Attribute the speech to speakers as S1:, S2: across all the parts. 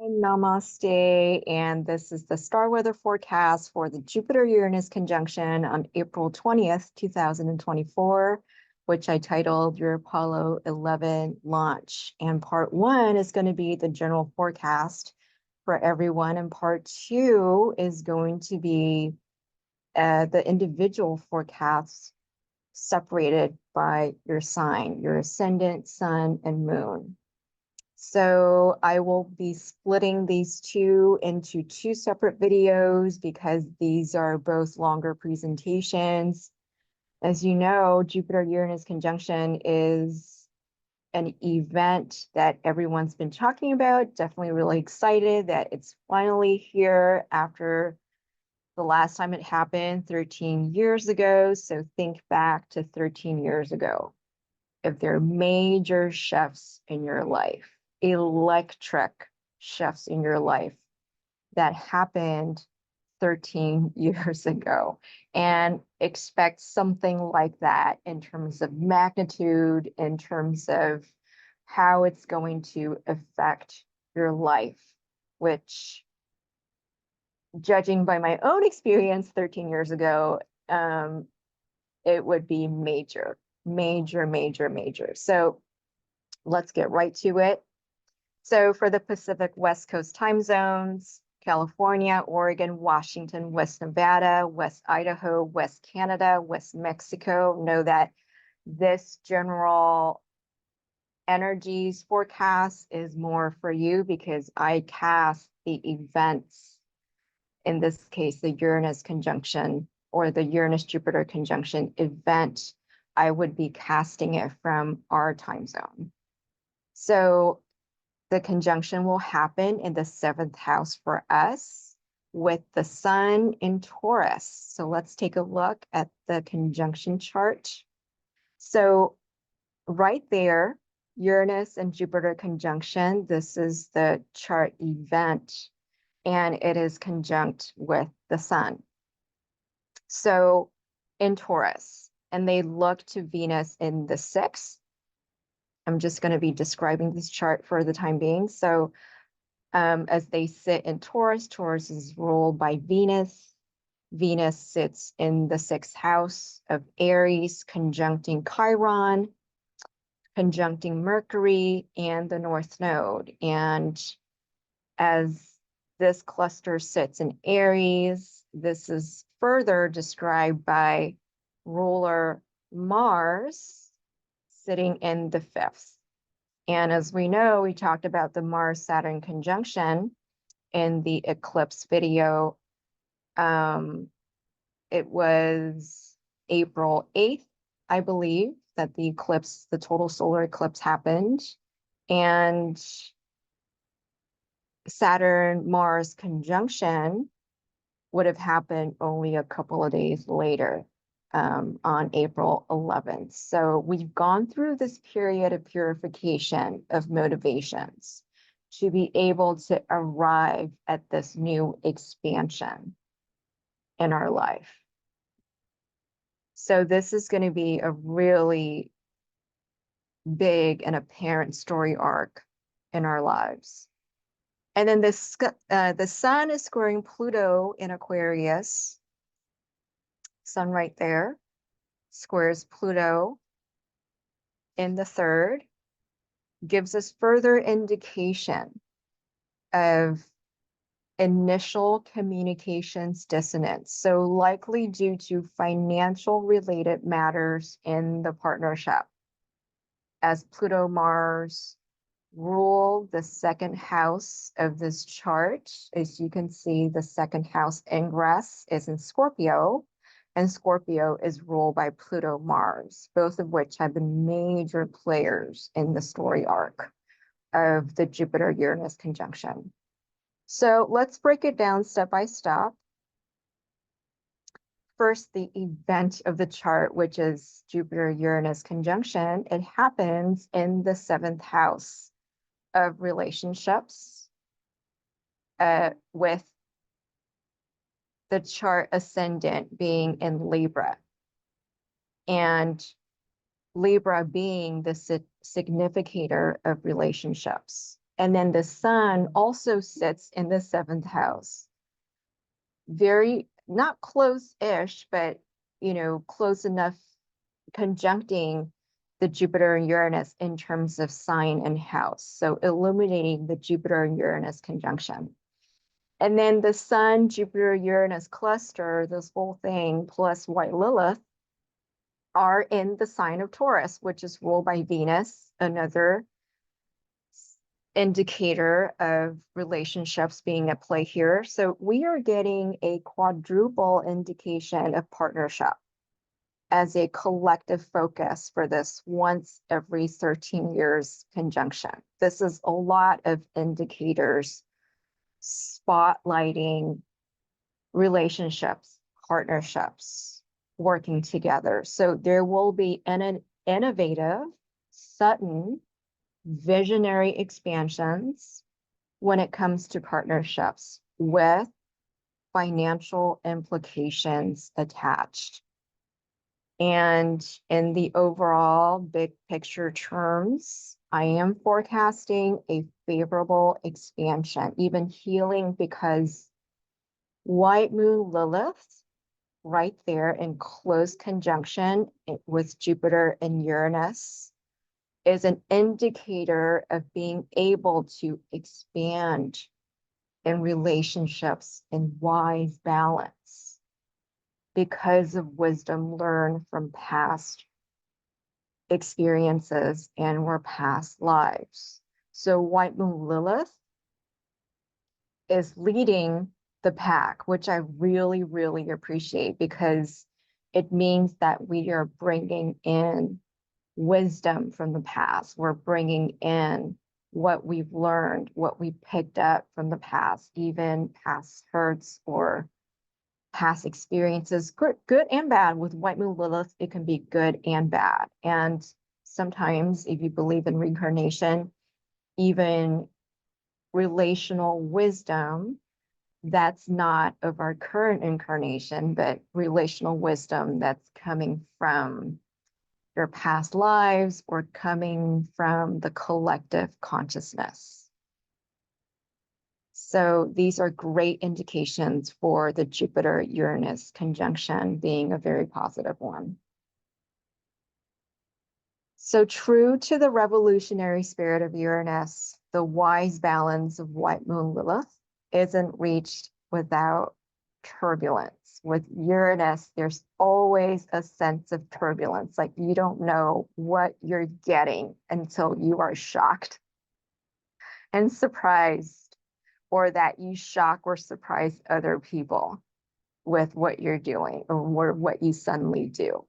S1: Namaste, and this is the star weather forecast for the Jupiter-Uranus conjunction on April 20th, 2024, which I titled Your Apollo 11 Launch. And part one is going to be the general forecast for everyone, and part two is going to be the individual forecasts separated by your sign, your ascendant, sun, and moon. So I will be splitting these two into two separate videos because these are both longer presentations. As you know, Jupiter-Uranus conjunction is an event that everyone's been talking about. Definitely really excited that it's finally here after the last time it happened 13 years ago. So think back to 13 years ago. If there are major shifts in your life, electric shifts in your life that happened 13 years ago, and expect something like that in terms of magnitude, in terms of how it's going to affect your life, which, judging by my own experience 13 years ago, it would be major, major, major, major. So let's get right to it. So for the Pacific West Coast time zones, California, Oregon, Washington, West Nevada, West Idaho, West Canada, West Mexico, know that this general energies forecast is more for you because I cast the events, in this case, the Uranus conjunction or the Uranus-Jupiter conjunction event. I would be casting it from our time zone. So the conjunction will happen in the 7th house for us with the sun in Taurus. So let's take a look at the conjunction chart. So right there, Uranus and Jupiter conjunction, this is the chart event, and it is conjunct with the sun. So in Taurus, and they look to Venus in the 6th. I'm just going to be describing this chart for the time being. So as they sit in Taurus, Taurus is ruled by Venus. Venus sits in the 6th house of Aries, conjuncting Chiron, conjuncting Mercury and the North Node. And as this cluster sits in Aries, this is further described by ruler Mars sitting in the 5th. And as we know, we talked about the Mars-Saturn conjunction in the eclipse video. It was April 8th, I believe, that the eclipse, the total solar eclipse happened. And Saturn-Mars conjunction would have happened only a couple of days later. On April 11th. So we've gone through this period of purification of motivations to be able to arrive at this new expansion in our life. So this is going to be a really big and apparent story arc in our lives. And then the sun is squaring Pluto in Aquarius. Sun right there squares Pluto in the 3rd, gives us further indication of initial communications dissonance. So likely due to financial related matters in the partnership. As Pluto Mars rule the 2nd house of this chart, as you can see, the 2nd house ingress is in Scorpio, and Scorpio is ruled by Pluto Mars, both of which have been major players in the story arc of the Jupiter-Uranus conjunction. So let's break it down step by step. First, the event of the chart, which is Jupiter-Uranus conjunction. It happens in the 7th house of relationships, with the chart ascendant being in Libra, and Libra being the significator of relationships. And then the sun also sits in the seventh house. Very, not close-ish, but, close enough, conjuncting the Jupiter and Uranus in terms of sign and house. So illuminating the Jupiter and Uranus conjunction. And then the Sun, Jupiter, Uranus cluster, this whole thing, plus White Lilith, are in the sign of Taurus, which is ruled by Venus, another indicator of relationships being at play here. So we are getting a quadruple indication of partnership as a collective focus for this once every 13 years conjunction. This is a lot of indicators spotlighting relationships, partnerships, working together. So there will be an innovative, sudden, visionary expansions when it comes to partnerships with financial implications attached. And in the overall big picture terms, I am forecasting a favorable expansion, even healing, because White Moon Lilith right there in close conjunction with Jupiter and Uranus is an indicator of being able to expand in relationships in wise balance because of wisdom learned from past experiences and or past lives. So White Moon Lilith is leading the pack, which I really, really appreciate, because it means that we are bringing in wisdom from the past. We're bringing in what we've learned, what we picked up from the past, even past hurts or past experiences, good and bad. With White Moon Lilith, it can be good and bad. And sometimes, if you believe in reincarnation, even relational wisdom that's not of our current incarnation, but relational wisdom that's coming from your past lives or coming from the collective consciousness. So these are great indications for the Jupiter-Uranus conjunction being a very positive one. So true to the revolutionary spirit of Uranus, the wise balance of White Moon Lilith isn't reached without turbulence. With Uranus, there's always a sense of turbulence. Like you don't know what you're getting until you are shocked and surprised, or that you shock or surprise other people with what you're doing or what you suddenly do.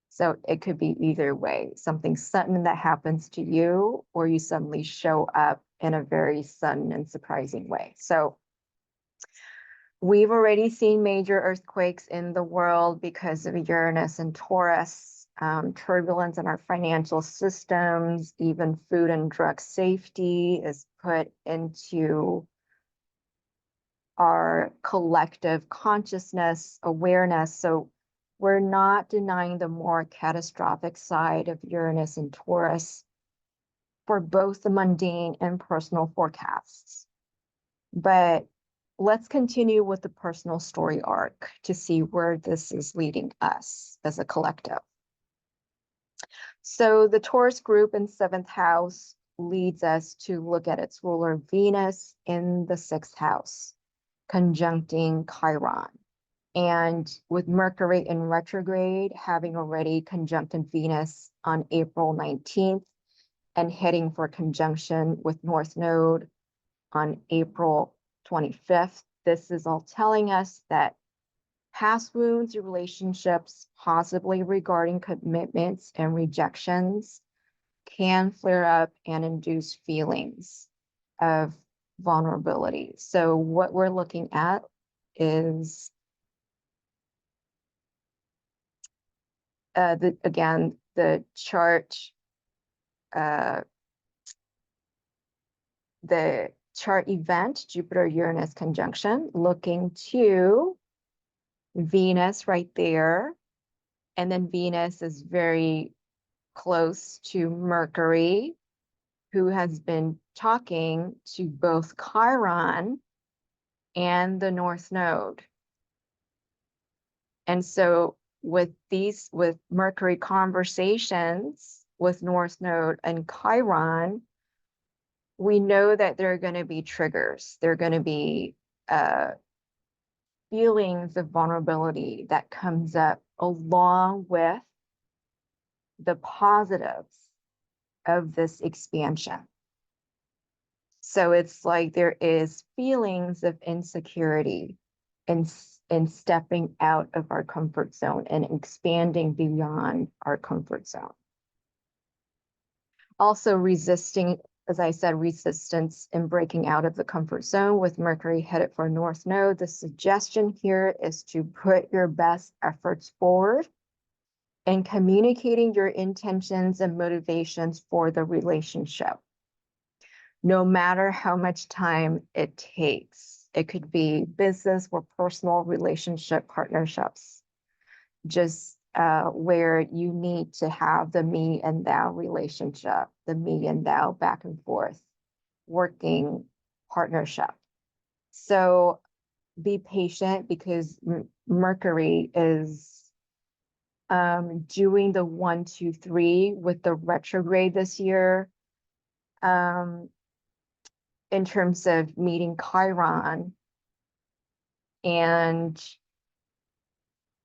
S1: So it could be either way, something sudden that happens to you, or you suddenly show up in a very sudden and surprising way. So we've already seen major earthquakes in the world because of Uranus and Taurus, turbulence in our financial systems, even food and drug safety is put into our collective consciousness, awareness. So we're not denying the more catastrophic side of Uranus and Taurus for both the mundane and personal forecasts. But let's continue with the personal story arc to see where this is leading us as a collective. So the Taurus group in 7th house leads us to look at its ruler Venus in the 6th house, conjuncting Chiron. And with Mercury in retrograde, having already conjuncted Venus on April 19th and heading for conjunction with North Node on April 25th, this is all telling us that past wounds or relationships, possibly regarding commitments and rejections, can flare up and induce feelings of vulnerability. So what we're looking at is the chart event, Jupiter-Uranus conjunction, looking to Venus right there. And then Venus is very close to Mercury who has been talking to both Chiron and the North Node. And so with Mercury conversations with North Node and Chiron, we know that there are going to be triggers. There are going to be feelings of vulnerability that comes up along with the positives of this expansion. So it's like there is feelings of insecurity in stepping out of our comfort zone and expanding beyond our comfort zone. Also resisting, as I said, resistance in breaking out of the comfort zone with Mercury headed for North Node. The suggestion here is to put your best efforts forward in communicating your intentions and motivations for the relationship, no matter how much time it takes. It could be business or personal relationship partnerships, just where you need to have the me and thou relationship, the me and thou back and forth, working partnership. So be patient, because Mercury is doing the 1, 2, 3 with the retrograde this year. In terms of meeting Chiron, and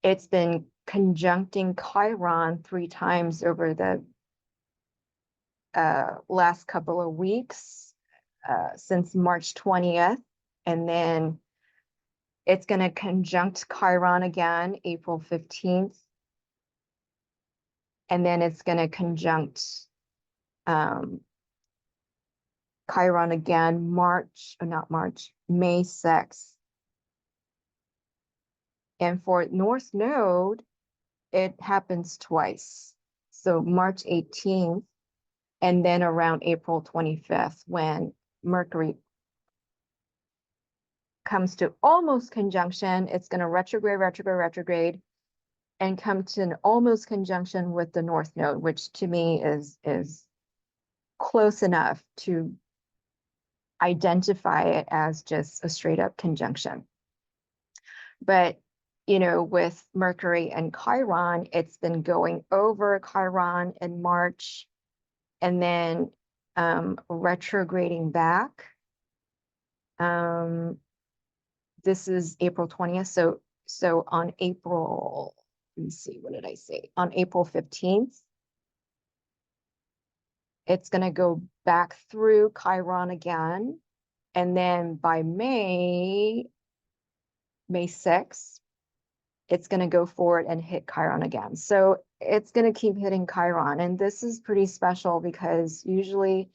S1: it's been conjuncting Chiron 3 times over the last couple of weeks, since March 20th, and then it's going to conjunct Chiron again April 15th, and then it's going to conjunct Chiron again May 6th. And for North Node, it happens twice. So March 18th, and then around April 25th, when Mercury comes to almost conjunction. It's going to retrograde, and come to an almost conjunction with the North Node, which to me is close enough to identify it as just a straight up conjunction. But, you know, with Mercury and Chiron, it's been going over Chiron in March, and then retrograding back. This is April 20th. So on April, let me see, what did I say? On April 15th, it's going to go back through Chiron again. And then by May 6th, it's going to go forward and hit Chiron again. So it's going to keep hitting Chiron. And this is pretty special because usually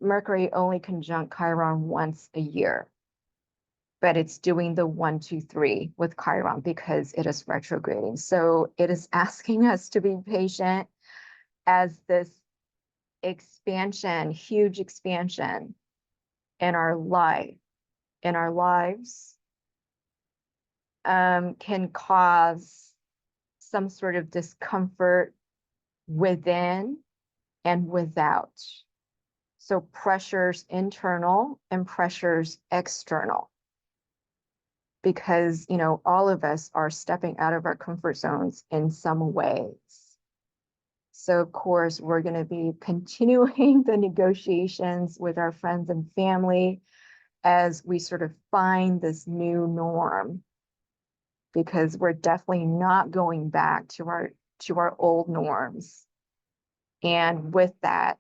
S1: Mercury only conjunct Chiron once a year. But it's doing the 1, 2, 3 with Chiron because it is retrograding. So it is asking us to be patient as this expansion, huge expansion in our lives, can cause some sort of discomfort within and without. So pressures internal and pressures external. Because, you know, all of us are stepping out of our comfort zones in some ways. So, of course, we're going to be continuing the negotiations with our friends and family as we sort of find this new norm, because we're definitely not going back to our old norms. And with that,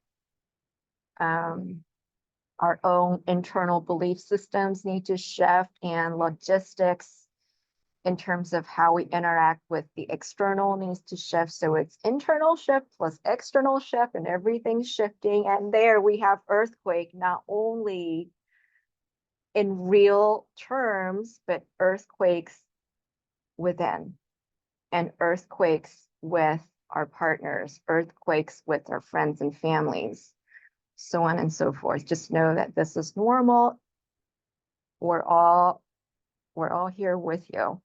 S1: our own internal belief systems need to shift, and logistics in terms of how we interact with the external needs to shift. So it's internal shift plus external shift, and everything's shifting. And there we have earthquake, not only in real terms, but earthquakes within, and earthquakes with our partners, earthquakes with our friends and families, so on and so forth. Just know that this is normal. We're all here with you.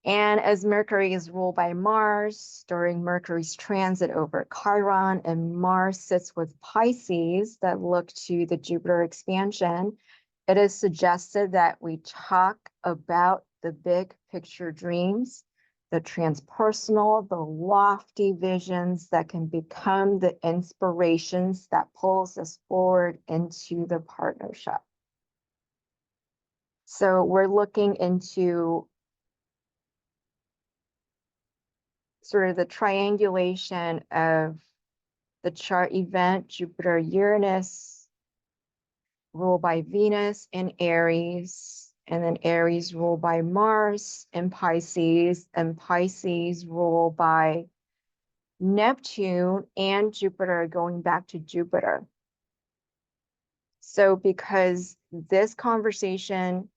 S1: And as Mercury is ruled by Mars during Mercury's transit over Chiron, and Mars sits with Pisces that look to the Jupiter expansion, it is suggested that we talk about the big picture dreams, the transpersonal, the lofty visions that can become the inspirations that pulls us forward into the partnership. So we're looking into sort of the triangulation of the chart event, Jupiter-Uranus, ruled by Venus in Aries, and then Aries ruled by Mars in Pisces, and Pisces ruled by Neptune and Jupiter, going back to Jupiter. So because this conversation,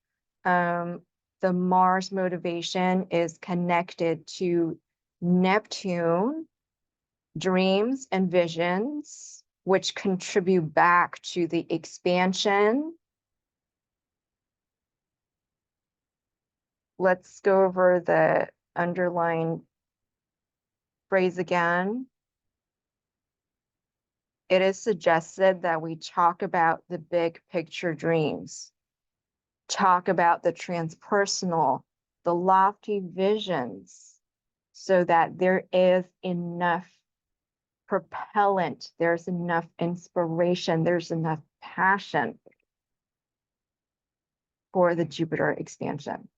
S1: the Mars motivation is connected to Neptune, dreams and visions, which contribute back to the expansion. Let's go over the underlying phrase again. It is suggested that we talk about the big picture dreams, talk about the transpersonal, the lofty visions, so that there is enough propellant, there's enough inspiration, there's enough passion for the Jupiter expansion,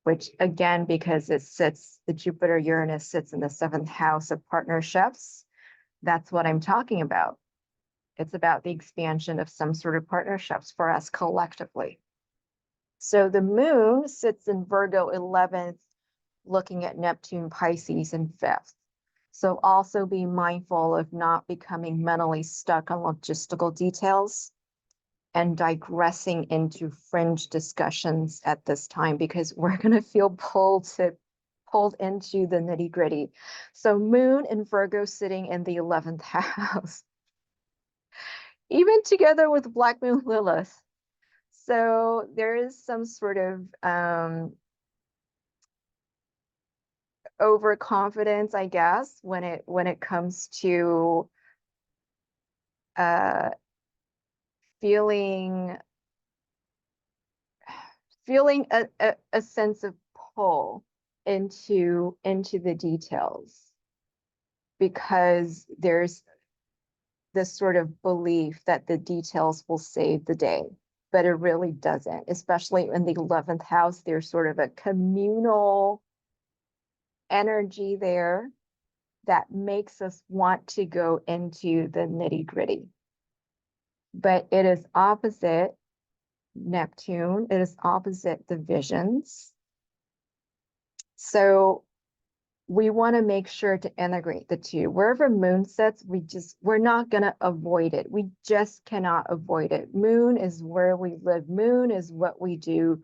S1: which again, because the Jupiter-Uranus sits in the 7th house of partnerships, that's what I'm talking about. It's about the expansion of some sort of partnerships for us collectively. So the moon sits in Virgo 11th, looking at Neptune, Pisces in 5th. So also be mindful of not becoming mentally stuck on logistical details and digressing into fringe discussions at this time, because we're going to feel pulled into the nitty gritty. So moon in Virgo sitting in the 11th house, even together with Black Moon Lilith. So there is some sort of overconfidence, I guess, when it comes to feeling a sense of pull into the details, because there's this sort of belief that the details will save the day, but it really doesn't. Especially in the 11th house, there's sort of a communal energy there that makes us want to go into the nitty-gritty. But it is opposite Neptune, it is opposite the visions. So we want to make sure to integrate the two. Wherever moon sits, we're not going to avoid it. We just cannot avoid it. Moon is where we live. Moon is what we do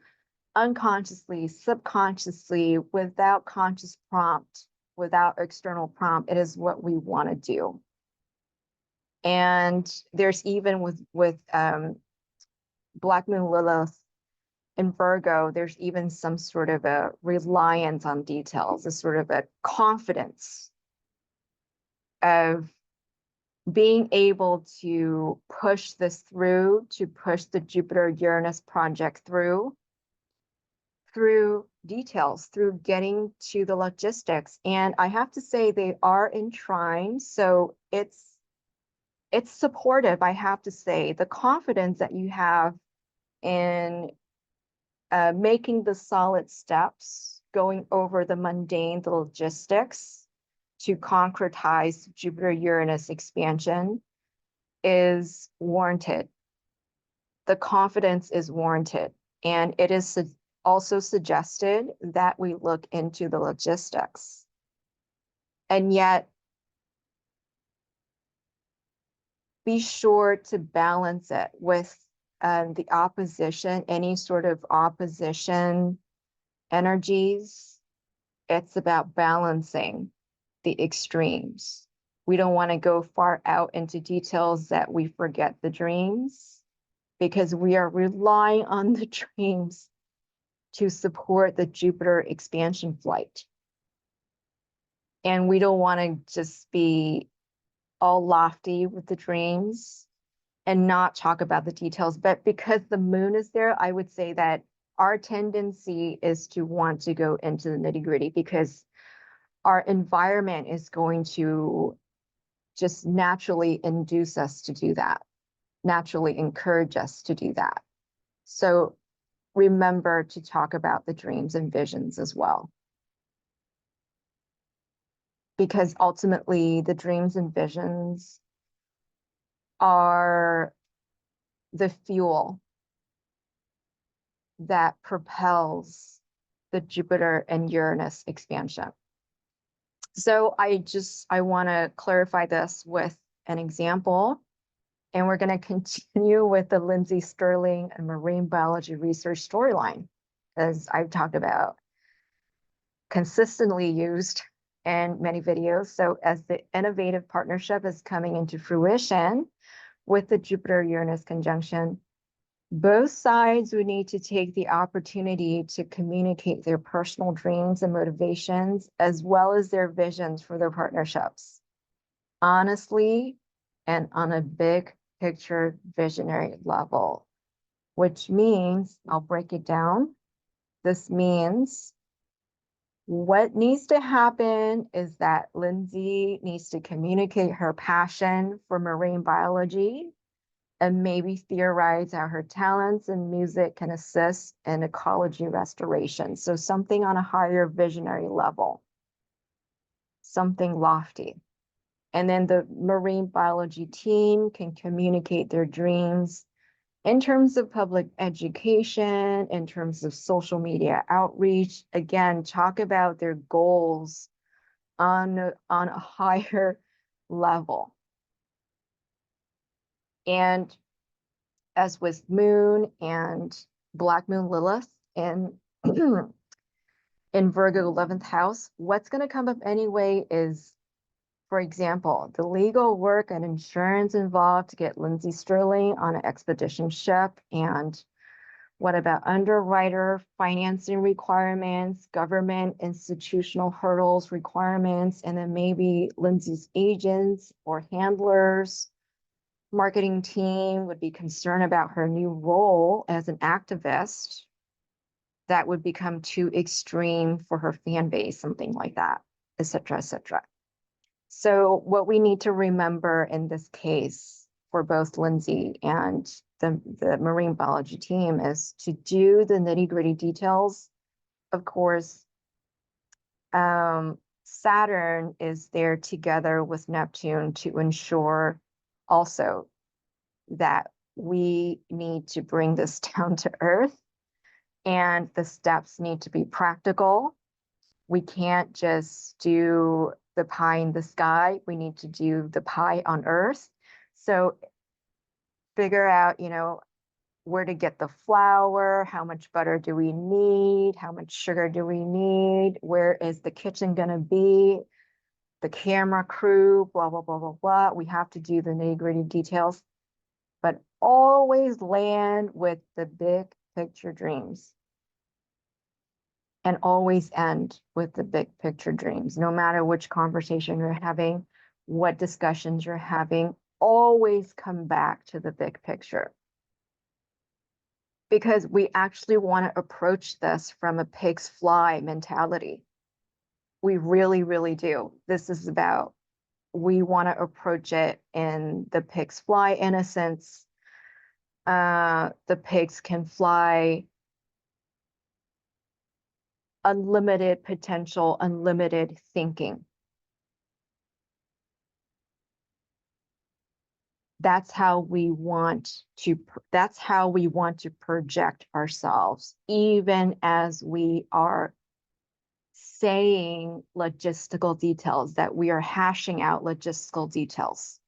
S1: unconsciously, subconsciously, without conscious prompt, without external prompt. It is what we want to do. And there's even with Black Moon Lilith in Virgo, there's even some sort of a reliance on details, a sort of a confidence of being able to push this through, to push the Jupiter-Uranus project through details, through getting to the logistics. And I have to say they are in trine, so it's supportive, I have to say. The confidence that you have in making the solid steps, going over the mundane, the logistics to concretize Jupiter-Uranus expansion is warranted. The confidence is warranted. And it is also suggested that we look into the logistics. And yet, be sure to balance it with the opposition, any sort of opposition energies. It's about balancing the extremes. We don't want to go far out into details that we forget the dreams, because we are relying on the dreams to support the Jupiter expansion flight. And we don't want to just be all lofty with the dreams and not talk about the details. But because the moon is there, I would say that our tendency is to want to go into the nitty-gritty because our environment is going to just naturally induce us to do that, naturally encourage us to do that. So remember to talk about the dreams and visions as well. Because ultimately the dreams and visions are the fuel that propels the Jupiter and Uranus expansion. So I want to clarify this with an example, and we're going to continue with the Lindsay Sterling and marine biology research storyline, as I've talked about, consistently used in many videos. So as the innovative partnership is coming into fruition with the Jupiter-Uranus conjunction, both sides would need to take the opportunity to communicate their personal dreams and motivations, as well as their visions for their partnerships, honestly, and on a big picture visionary level, which means, I'll break it down. This means what needs to happen is that Lindsay needs to communicate her passion for marine biology and maybe theorize how her talents in music can assist in ecology restoration. So something on a higher visionary level, something lofty. And then the marine biology team can communicate their dreams in terms of public education, in terms of social media outreach. Again, talk about their goals on a higher level. And as with Moon and Black Moon Lilith in in Virgo 11th house, what's going to come up anyway is, for example, the legal work and insurance involved to get Lindsay Sterling on an expedition ship. And what about underwriter financing requirements, government institutional hurdles requirements, and then maybe Lindsay's agents or handlers, marketing team would be concerned about her new role as an activist that would become too extreme for her fan base, something like that, et cetera, et cetera. So what we need to remember in this case for both Lindsay and the marine biology team is to do the nitty-gritty details. Of course, Saturn is there together with Neptune to ensure also that we need to bring this down to earth, and the steps need to be practical. We can't just do the pie in the sky. We need to do the pie on earth. So figure out, where to get the flour, how much butter do we need, how much sugar do we need, where is the kitchen going to be, the camera crew, blah, blah, blah, blah, blah. We have to do the nitty-gritty details, but always land with the big picture dreams. And always end with the big picture dreams, no matter which conversation you're having, what discussions you're having, always come back to the big picture. Because we actually want to approach this from a pig's fly mentality. We really, really do. This is about, we want to approach it in the pig's fly innocence. The pigs can fly, unlimited potential, unlimited thinking. That's how we want to project ourselves, even as we are saying logistical details, that we are hashing out logistical details.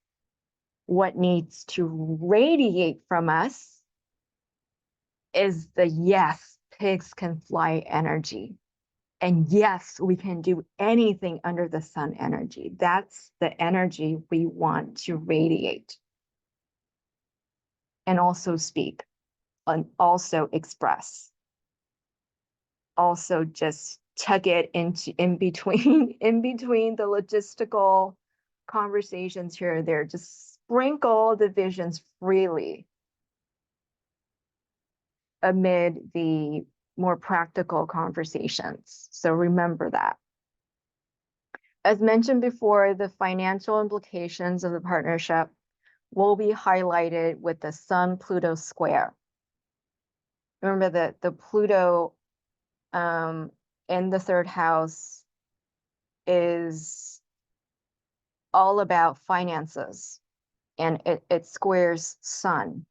S1: What needs to radiate from us is the yes, pigs can fly energy. And yes, we can do anything under the sun energy. That's the energy we want to radiate. And also speak, and also express. also just tug it into in between in between the logistical conversations here and there. Just sprinkle the visions freely amid the more practical conversations. So remember that. As mentioned before, the financial implications of the partnership will be highlighted with the Sun-Pluto square. Remember that the Pluto in the third house is all about finances, and it squares Sun.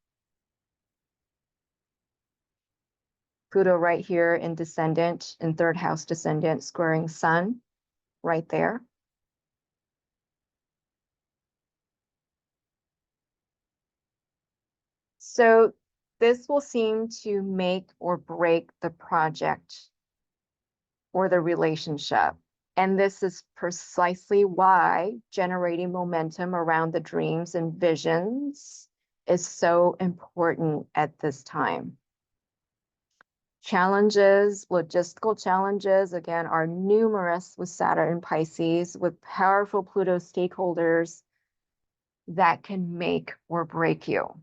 S1: Pluto right here in descendant, in third house descendant, squaring Sun right there. So this will seem to make or break the project or the relationship. And this is precisely why generating momentum around the dreams and visions is so important at this time. Challenges, logistical challenges, again, are numerous with Saturn and Pisces, with powerful Pluto stakeholders that can make or break you.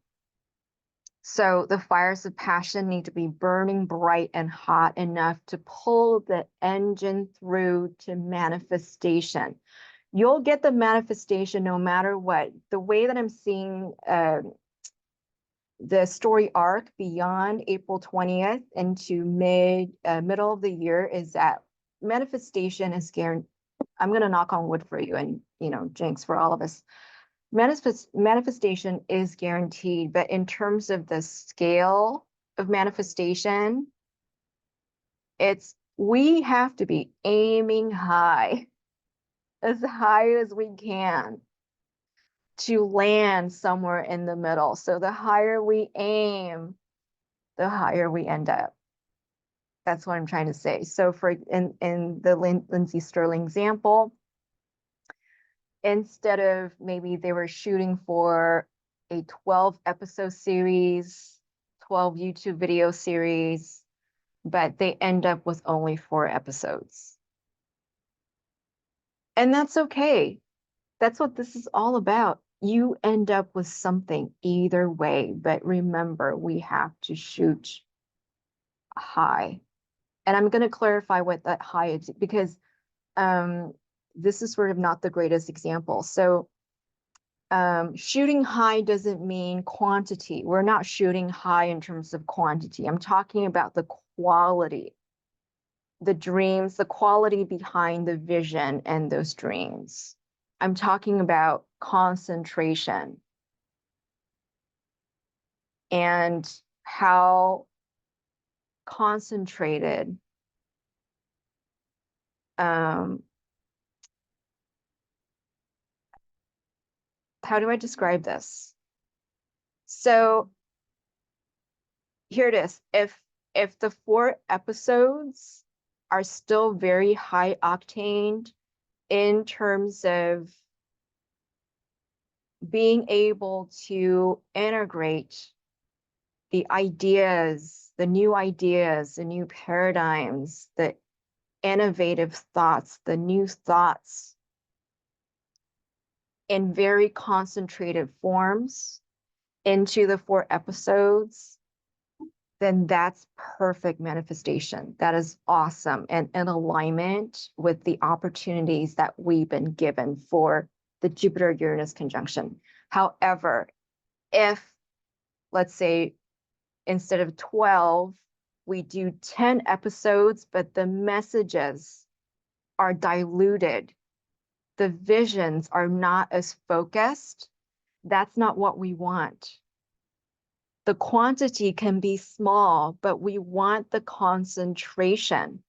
S1: So the fires of passion need to be burning bright and hot enough to pull the engine through to manifestation. You'll get the manifestation no matter what. The way that I'm seeing the story arc beyond April 20th into middle of the year is that manifestation is guaranteed. I'm going to knock on wood for you and, jinx for all of us. Manifestation is guaranteed, but in terms of the scale of manifestation, we have to be aiming high as we can to land somewhere in the middle. So the higher we aim, the higher we end up. That's what I'm trying to say. So in the Lindsay Sterling example, instead of maybe they were shooting for a 12 episode series, 12 YouTube video series, but they end up with only 4 episodes. And that's okay. That's what this is all about. You end up with something either way, but remember, we have to shoot high. And I'm going to clarify what that high is, because this is sort of not the greatest example. So shooting high doesn't mean quantity. We're not shooting high in terms of quantity. I'm talking about the quality, the dreams, the quality behind the vision and those dreams. I'm talking about concentration and how concentrated how do I describe this? So here it is. If the 4 episodes are still very high octane in terms of being able to integrate the ideas, the new paradigms, the innovative thoughts, the new thoughts in very concentrated forms into the 4 episodes, then that's perfect manifestation. That is awesome and in alignment with the opportunities that we've been given for the Jupiter-Uranus conjunction. However, if, let's say, instead of 12, we do 10 episodes, but the messages are diluted, the visions are not as focused, that's not what we want. The quantity can be small, but we want the concentration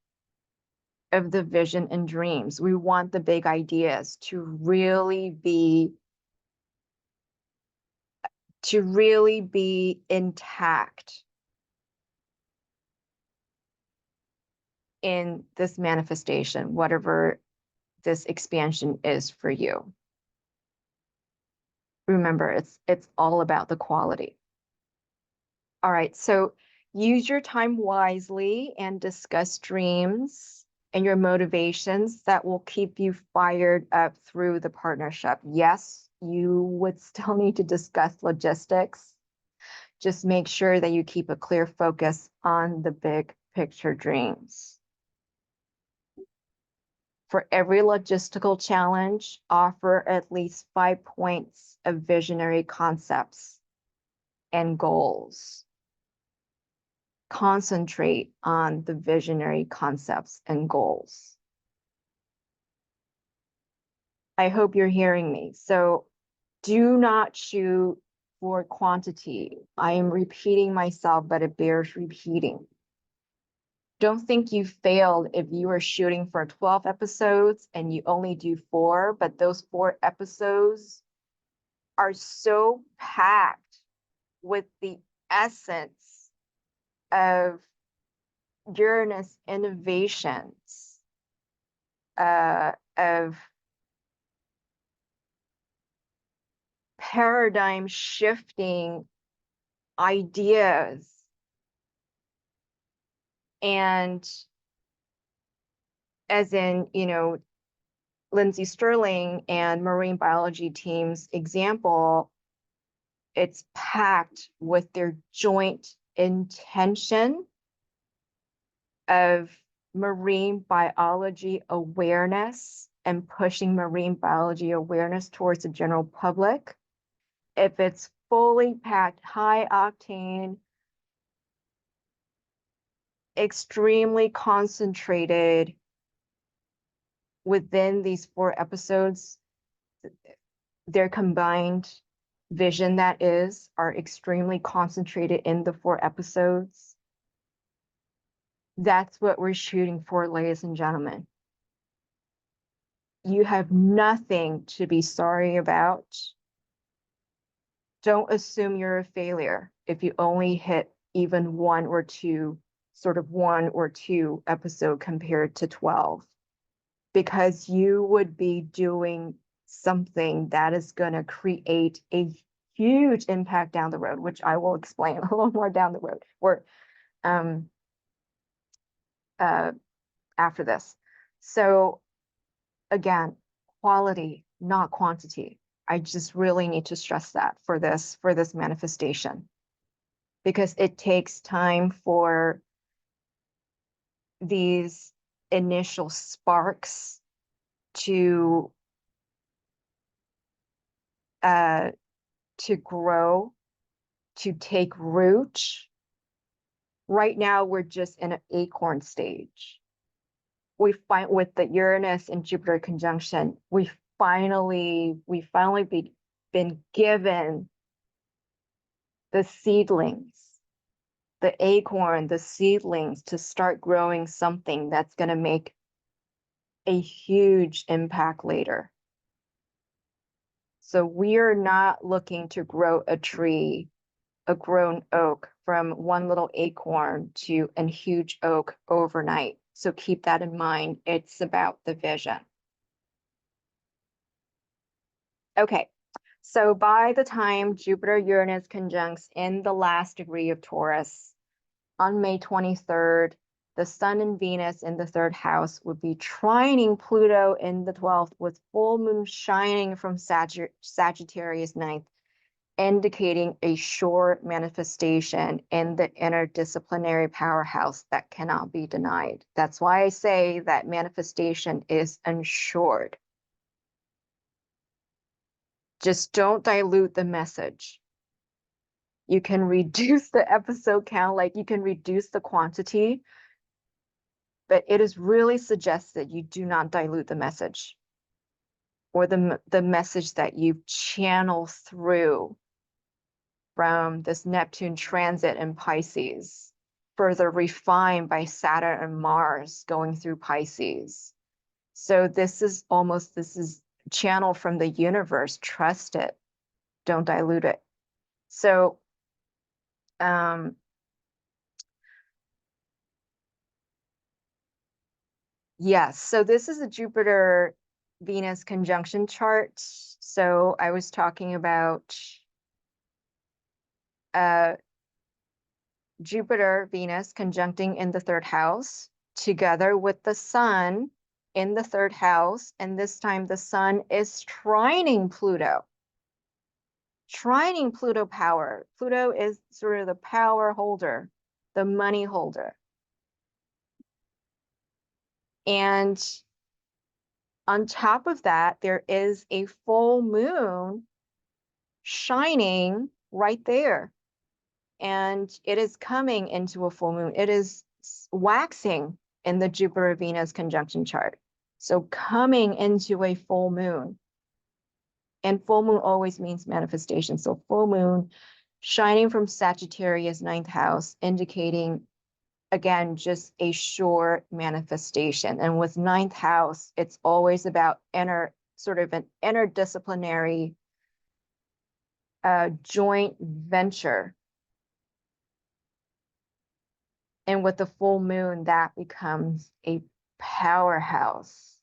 S1: of the vision and dreams. We want the big ideas to really be intact in this manifestation, whatever this expansion is for you. Remember, it's all about the quality. All right, so Use your time wisely and discuss dreams and your motivations that will keep you fired up through the partnership. Yes, you would still need to discuss logistics. Just make sure that you keep a clear focus on the big picture dreams. For every logistical challenge, offer at least 5 points of visionary concepts and goals. Concentrate on the visionary concepts and goals. I hope you're hearing me. So do not shoot for quantity. I am repeating myself, but it bears repeating. Don't think you failed if you are shooting for 12 episodes and you only do 4, but those 4 episodes are so packed with the essence of Uranus innovations, of paradigm shifting ideas, and as in, Lindsay Sterling and marine biology team's example, it's packed with their joint intention of marine biology awareness and pushing marine biology awareness towards the general public. If it's fully packed, high octane, extremely concentrated within these 4 episodes, their combined vision, that is, are extremely concentrated in the 4 episodes. That's what we're shooting for, ladies and gentlemen. You have nothing to be sorry about. Don't assume you're a failure if you only hit even 1 or 2, sort of 1 or 2 episode compared to 12, because you would be doing something that is going to create a huge impact down the road, which I will explain a little more down the road, or after this. So again, quality, not quantity. I just really need to stress that for this manifestation, because it takes time for these initial sparks to grow, to take root. Right now, we're just in an acorn stage. We find with the Uranus and Jupiter conjunction, we finally been given the seedlings, the acorn, the seedlings to start growing something that's going to make a huge impact later. So we are not looking to grow a tree, a grown oak, from one little acorn to a huge oak overnight. So keep that in mind. It's about the vision. Okay, so by the time Jupiter-Uranus conjuncts in the last degree of Taurus on May 23rd, the Sun and Venus in the 3rd house would be trining Pluto in the 12th, with full moon shining from Sagittarius 9th, indicating a sure manifestation in the interdisciplinary powerhouse that cannot be denied. That's why I say that manifestation is ensured. Just don't dilute the message. You can reduce the episode count, like you can reduce the quantity, but it is really suggested you do not dilute the message, or the message that you channel through from this Neptune transit in Pisces, further refined by Saturn and Mars going through Pisces. So this is channel from the universe. Trust it. Don't dilute it. So yes, so this is a Jupiter-Venus conjunction chart. So I was talking about Jupiter-Venus conjuncting in the third house, together with the Sun in the third house. And this time the Sun is trining Pluto. Trining Pluto power. Pluto is sort of the power holder, the money holder. And on top of that, there is a full moon shining right there. And it is coming into a full moon. It is waxing in the Jupiter-Venus conjunction chart. So coming into a full moon. And full moon always means manifestation. So full moon shining from Sagittarius 9th house, indicating, again, just a sure manifestation. And with 9th house, it's always about sort of an interdisciplinary joint venture. And with the full moon, that becomes a powerhouse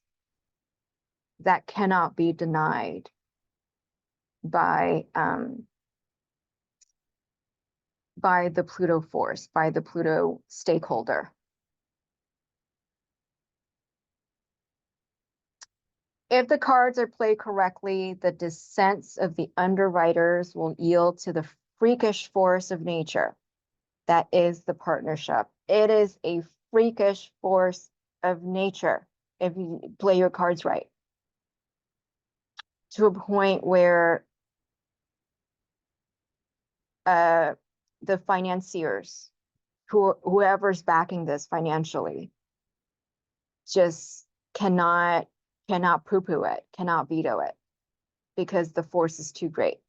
S1: that cannot be denied by the Pluto force, by the Pluto stakeholder. If the cards are played correctly, the descents of the underwriters will yield to the freakish force of nature. That is the partnership. It is a freakish force of nature if you play your cards right. To a point where the financiers, whoever's backing this financially, just cannot poo-poo it, cannot veto it, because the force is too great.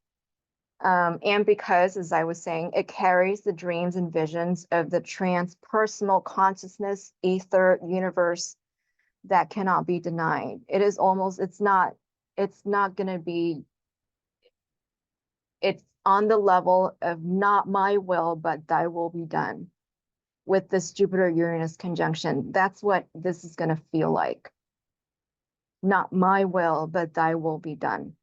S1: And because, as I was saying, it carries the dreams and visions of the transpersonal consciousness, ether, universe that cannot be denied. It is almost, it's not going to be, it's on the level of not my will, but thy will be done. With this Jupiter-Uranus conjunction, that's what this is going to feel like. Not my will, but thy will be done.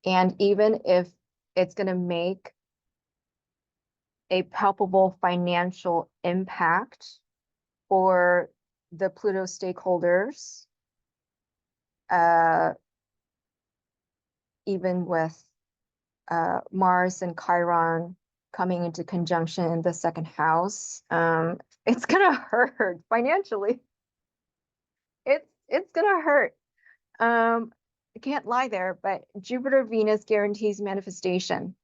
S1: And even if it's going to make a palpable financial impact for the Pluto stakeholders, even with Mars and Chiron coming into conjunction in the second house, it's going to hurt financially. It's going to hurt. I can't lie there, but Jupiter-Venus guarantees manifestation.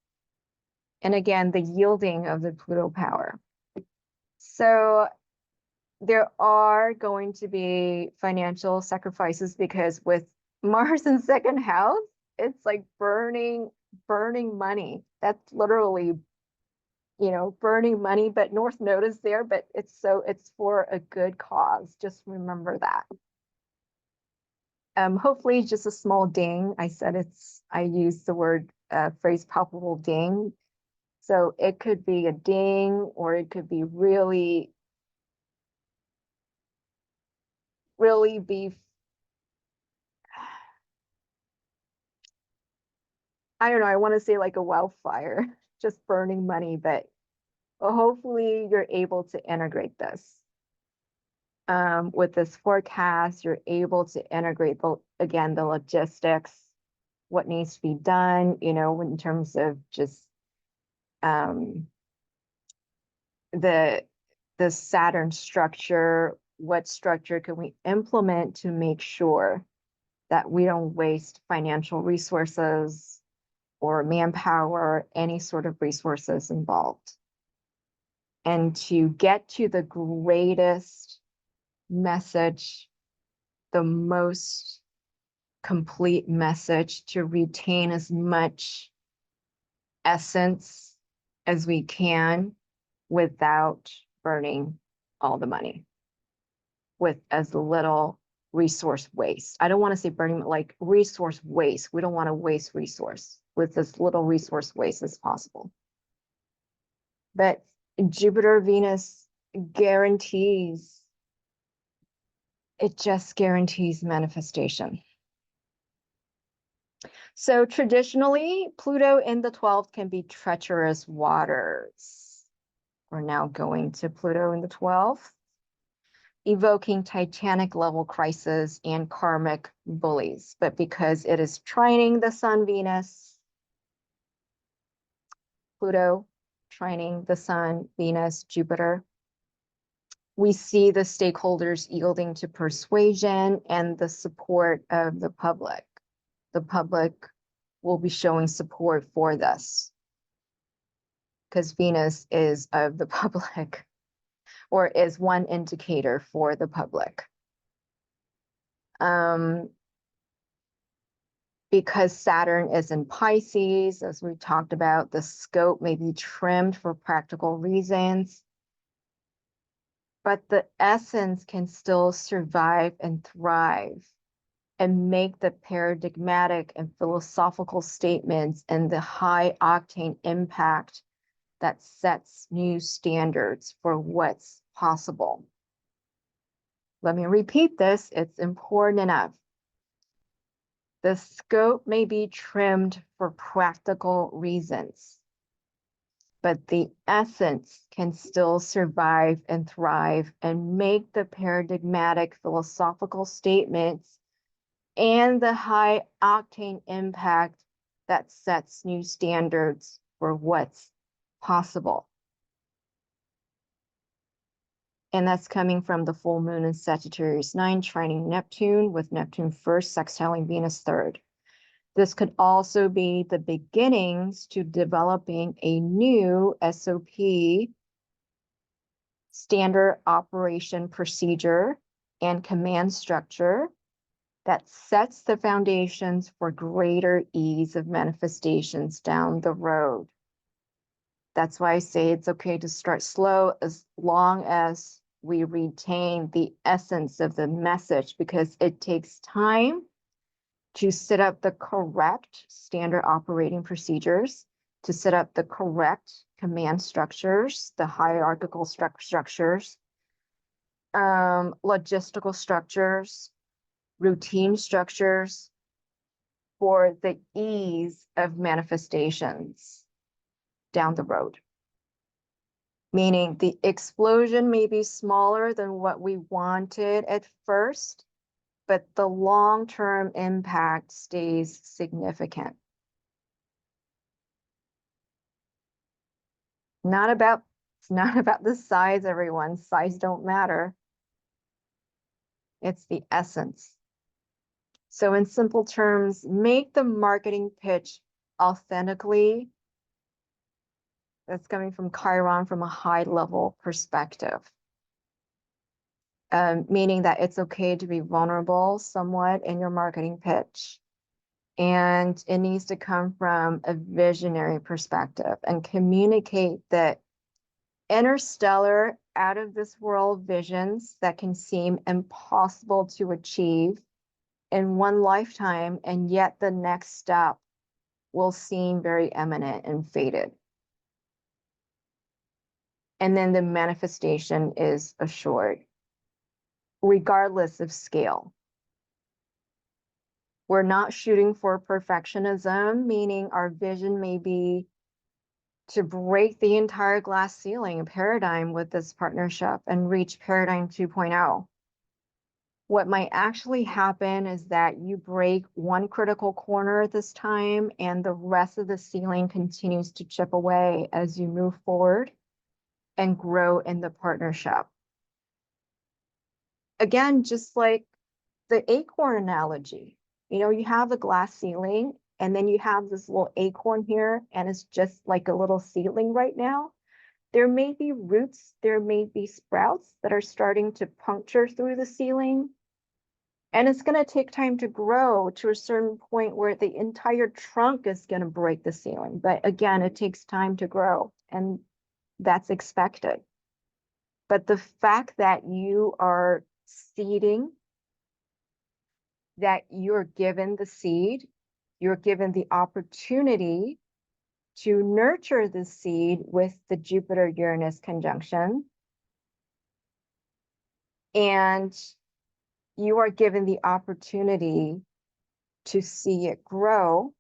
S1: And again, the yielding of the Pluto power. So there are going to be financial sacrifices, because with Mars in second house, it's like burning money. That's literally, burning money, but North Node is there, but it's for a good cause. Just remember that. Hopefully just a small ding. I used the phrase palpable ding. So it could be a ding, or it could be really, really be, I don't know, I want to say like a wildfire, just burning money, but hopefully you're able to integrate this. With this forecast, you're able to integrate the logistics, what needs to be done, in terms of just the Saturn structure. What structure can we implement to make sure that we don't waste financial resources or manpower, any sort of resources involved, and to get to the greatest message, the most complete message, to retain as much essence as we can without burning all the money, with as little resource waste. I don't want to say burning, like resource waste. We don't want to waste resource, with as little resource waste as possible. But Jupiter-Venus guarantees, it just guarantees manifestation. So traditionally, Pluto in the 12th can be treacherous waters. We're now going to Pluto in the 12th, evoking Titanic level crisis and karmic bullies. But because it is trining the Sun, Venus, Pluto trining the Sun, Venus, Jupiter, we see the stakeholders yielding to persuasion and the support of the public. The public will be showing support for this because Venus is of the public, or is one indicator for the public. Because Saturn is in Pisces, as we talked about, the scope may be trimmed for practical reasons, but the essence can still survive and thrive and make the paradigmatic and philosophical statements and the high octane impact that sets new standards for what's possible. Let me repeat this, it's important enough. The scope may be trimmed for practical reasons, but the essence can still survive and thrive and make the paradigmatic philosophical statements and the high octane impact that sets new standards for what's possible. And that's coming from the full moon in Sagittarius 9, trining Neptune, with Neptune first sextiling Venus third. This could also be the beginnings to developing a new SOP, standard operation procedure, and command structure that sets the foundations for greater ease of manifestations down the road. That's why I say it's okay to start slow as long as we retain the essence of the message, because it takes time to set up the correct standard operating procedures, to set up the correct command structures, the hierarchical structures, logistical structures, routine structures for the ease of manifestations down the road. Meaning the explosion may be smaller than what we wanted at first, but the long-term impact stays significant. It's not about the size, everyone. Size don't matter. It's the essence. So in simple terms, make the marketing pitch authentically. That's coming from Chiron from a high level perspective. Meaning that it's okay to be vulnerable somewhat in your marketing pitch. And it needs to come from a visionary perspective and communicate that interstellar, out of this world visions that can seem impossible to achieve in one lifetime, and yet the next step will seem very eminent and fated. And then the manifestation is assured, regardless of scale. We're not shooting for perfectionism, meaning our vision may be to break the entire glass ceiling paradigm with this partnership and reach paradigm 2.0. What might actually happen is that you break one critical corner at this time and the rest of the ceiling continues to chip away as you move forward and grow in the partnership. Again, just like the acorn analogy, you know, you have a glass ceiling and then you have this little acorn here and it's just like a little ceiling right now. There may be roots, there may be sprouts that are starting to puncture through the ceiling. And it's going to take time to grow to a certain point where the entire trunk is going to break the ceiling. But again, it takes time to grow, and that's expected. But the fact that you are seeding, that you're given the seed, you're given the opportunity to nurture the seed with the Jupiter-Uranus conjunction, and you are given the opportunity to see it grow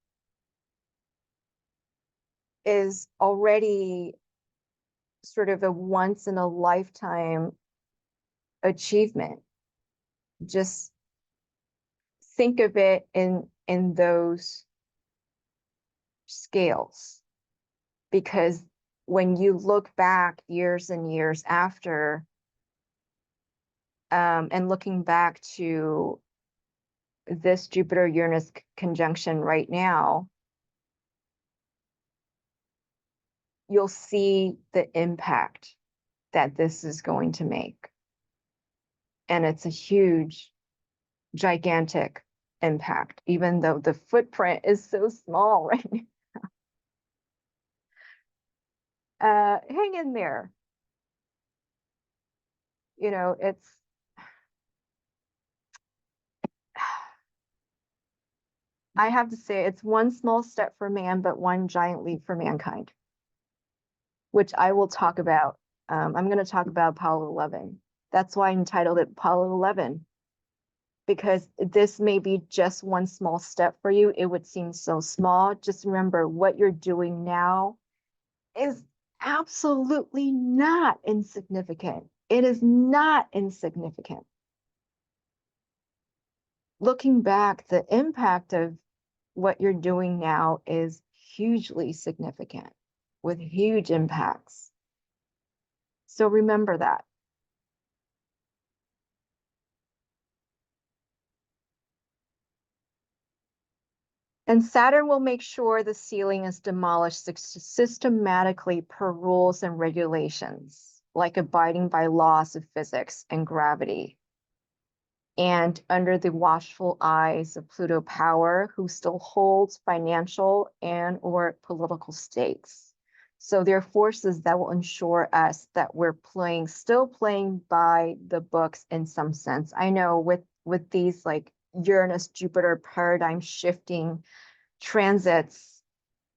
S1: is already sort of a once in a lifetime achievement. Just think of it in those scales, because when you look back years and years after, and looking back to this Jupiter-Uranus conjunction right now, you'll see the impact that this is going to make. And it's a huge, gigantic impact, even though the footprint is so small right now. Hang in there. You know, I have to say, it's one small step for man, but one giant leap for mankind, which I will talk about. I'm going to talk about Apollo 11. That's why I entitled it Apollo 11, because this may be just one small step for you. It would seem so small. Just remember, what you're doing now is absolutely not insignificant. It is not insignificant. Looking back, the impact of what you're doing now is hugely significant, with huge impacts. So remember that. And Saturn will make sure the ceiling is demolished systematically per rules and regulations, like abiding by laws of physics and gravity. And under the watchful eyes of Pluto power, who still holds financial and or political stakes. So there are forces that will ensure us that we're still playing by the books in some sense. I know with these like Uranus, Jupiter paradigm shifting transits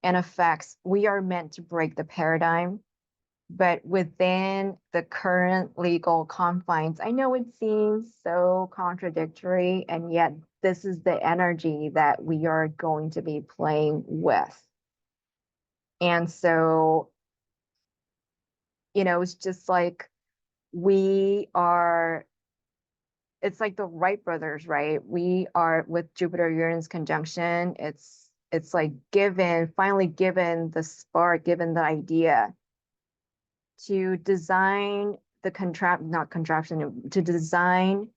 S1: and effects, we are meant to break the paradigm, but within the current legal confines. I know it seems so contradictory, and yet this is the energy that we are going to be playing with. And so, you know, it's just like it's like the Wright brothers, right? We are with Jupiter-Uranus conjunction. It's like finally given the spark, given the idea to design to design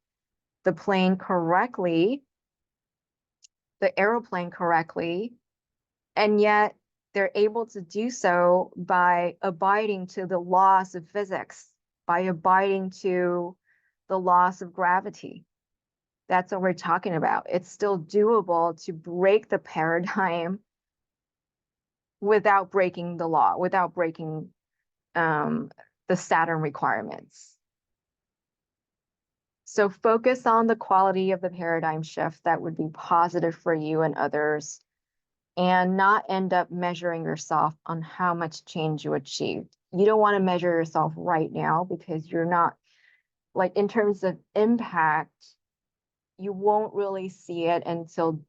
S1: the plane correctly, the aeroplane correctly, and yet they're able to do so by abiding to the laws of physics, by abiding to the laws of gravity. That's what we're talking about. It's still doable to break the paradigm without breaking the law, without breaking the Saturn requirements. So focus on the quality of the paradigm shift that would be positive for you and others, and not end up measuring yourself on how much change you achieved. You don't want to measure yourself right now, because you're not, like, in terms of impact, you won't really see it until,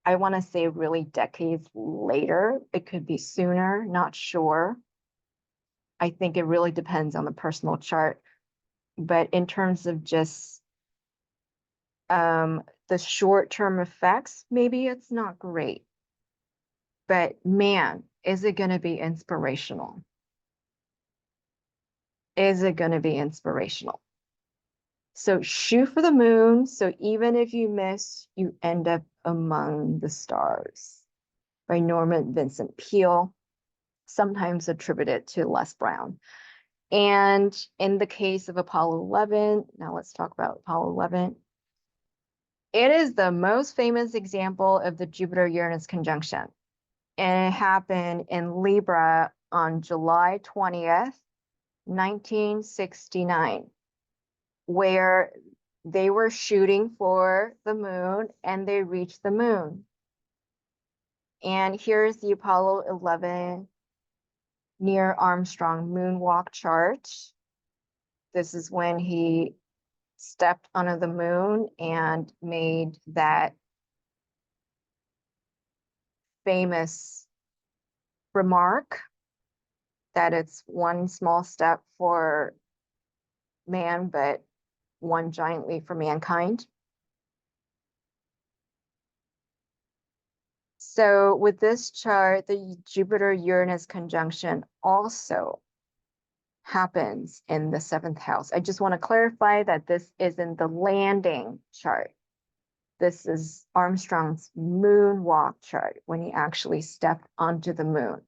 S1: I want to say, really decades later. It could be sooner, not sure. I think it really depends on the personal chart. But in terms of just the short-term effects, maybe it's not great. But man, is it going to be inspirational? Is it going to be inspirational? So shoot for the moon. So even if you miss, you end up among the stars, by Norman Vincent Peale, sometimes attributed to Les Brown. And in the case of Apollo 11, now let's talk about Apollo 11. It is the most famous example of the Jupiter-Uranus conjunction. And it happened in Libra on July 20th, 1969, where they were shooting for the moon and they reached the moon. And here's the Apollo 11 Neil Armstrong moonwalk chart. This is when he stepped onto the moon and made that famous remark that it's one small step for man, but one giant leap for mankind. So with this chart, the Jupiter-Uranus conjunction also happens in the 7th house. I just want to clarify that this isn't the landing chart. This is Armstrong's moonwalk chart when he actually stepped onto the moon.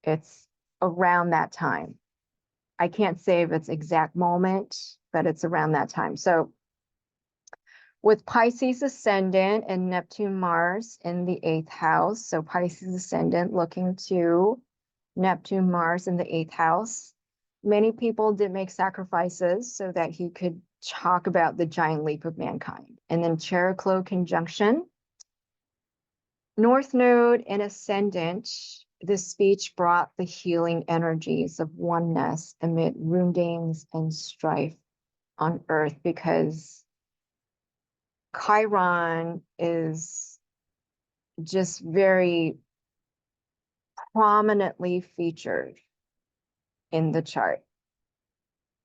S1: It's around that time. I can't say if it's exact moment, but it's around that time. So with Pisces ascendant and Neptune Mars in the 8th house, so Pisces ascendant looking to Neptune Mars in the 8th house, many people did make sacrifices so that he could talk about the giant leap of mankind. And then Skele-grow conjunction, North Node and ascendant, this speech brought the healing energies of oneness amid woundings and strife on Earth, because Chiron is just very prominently featured in the chart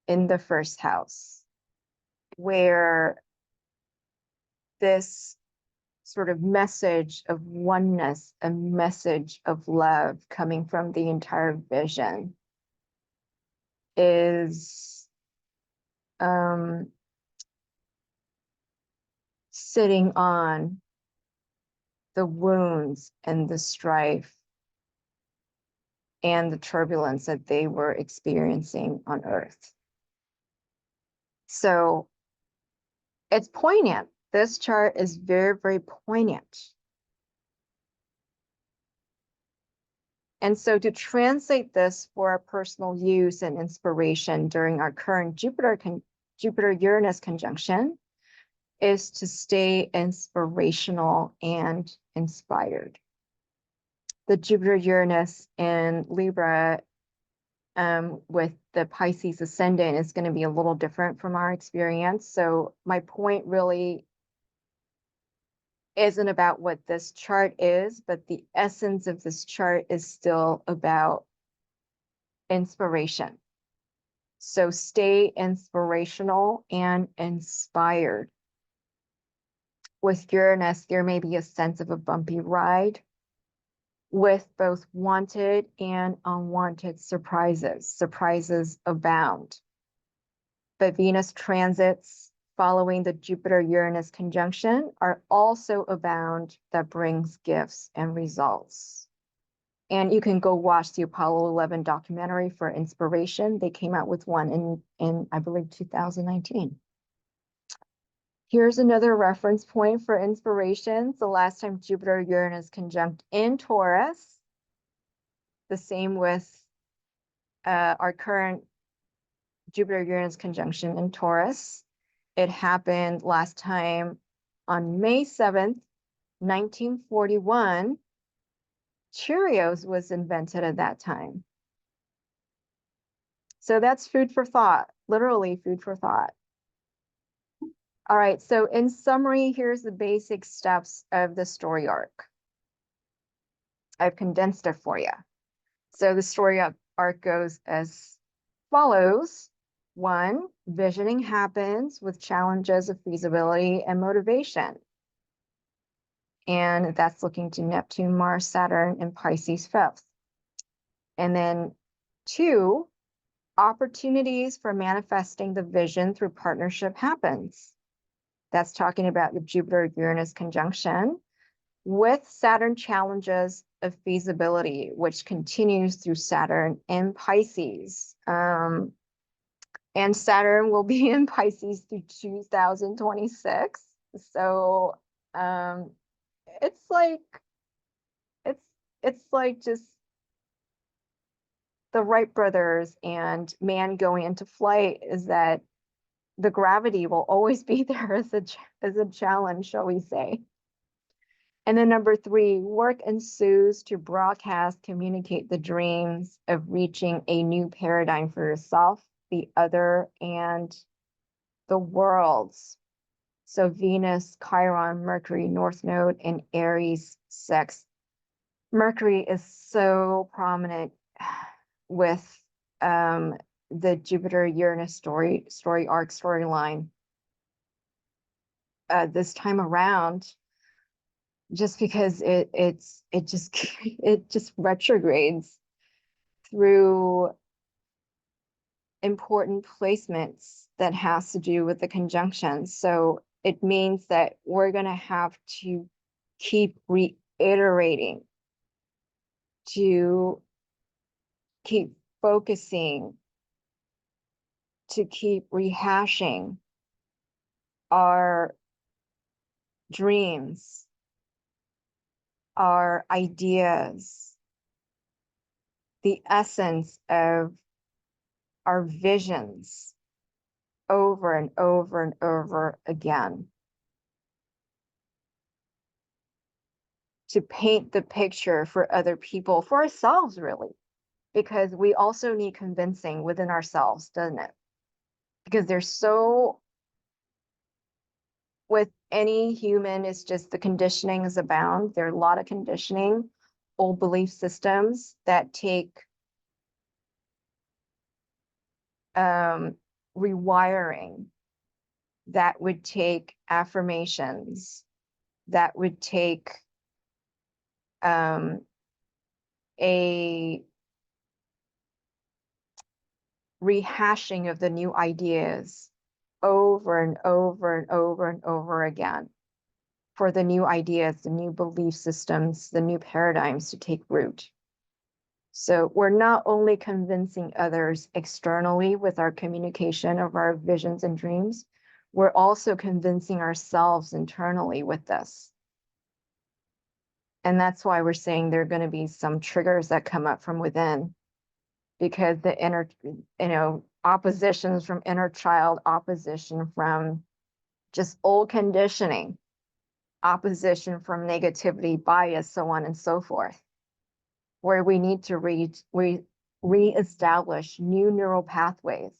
S1: in the 1st house, where this sort of message of oneness, a message of love coming from the entire vision is sitting on the wounds and the strife and the turbulence that they were experiencing on Earth. So it's poignant. This chart is very, very poignant. And so to translate this for our personal use and inspiration during our current Jupiter-Uranus conjunction is to stay inspirational and inspired. The Jupiter-Uranus in Libra with the Pisces ascendant is going to be a little different from our experience. So my point really isn't about what this chart is, but the essence of this chart is still about inspiration. So stay inspirational and inspired. With Uranus, there may be a sense of a bumpy ride with both wanted and unwanted surprises. Surprises abound. But Venus transits following the Jupiter-Uranus conjunction are also abound that brings gifts and results. And you can go watch the Apollo 11 documentary for inspiration. They came out with one in I believe, 2019. Here's another reference point for inspirations. The last time Jupiter-Uranus conjunct in Taurus, the same with our current Jupiter-Uranus conjunction in Taurus. It happened last time on May 7th, 1941. Cheerios was invented at that time. So that's food for thought, literally food for thought. All right, so in summary, here's the basic steps of the story arc. I've condensed it for you. So the story arc goes as follows. 1, visioning happens with challenges of feasibility and motivation. And that's looking to Neptune, Mars, Saturn, and Pisces 5th. And then 2, opportunities for manifesting the vision through partnership happens. That's talking about the Jupiter-Uranus conjunction with Saturn challenges of feasibility, which continues through Saturn in Pisces. And Saturn will be in Pisces through 2026. So it's like just the Wright brothers and man going into flight, is that the gravity will always be there as a challenge, shall we say. And then number 3, work ensues to broadcast, communicate the dreams of reaching a new paradigm for yourself, the other, and the worlds. So Venus, Chiron, Mercury, North Node, and Aries 6 Mercury is so prominent with the Jupiter-Uranus storyline this time around, just because it just it just retrogrades through important placements that has to do with the conjunction. So it means that we're going to have to keep reiterating, to keep focusing, to keep rehashing our dreams, our ideas, the essence of our visions over and over and over again, to paint the picture for other people, for ourselves, really, because we also need convincing within ourselves, doesn't it? Because there's so, with any human, it's just the conditioning is abound. There are a lot of conditioning, old belief systems that take rewiring, that would take affirmations, that would take a rehashing of the new ideas over and over and over and over again, for the new ideas, the new belief systems, the new paradigms to take root. So we're not only convincing others externally with our communication of our visions and dreams, we're also convincing ourselves internally with this. And that's why we're saying there are going to be some triggers that come up from within, because the inner, oppositions from inner child, opposition from just old conditioning, opposition from negativity, bias, so on and so forth, where we need to reestablish new neural pathways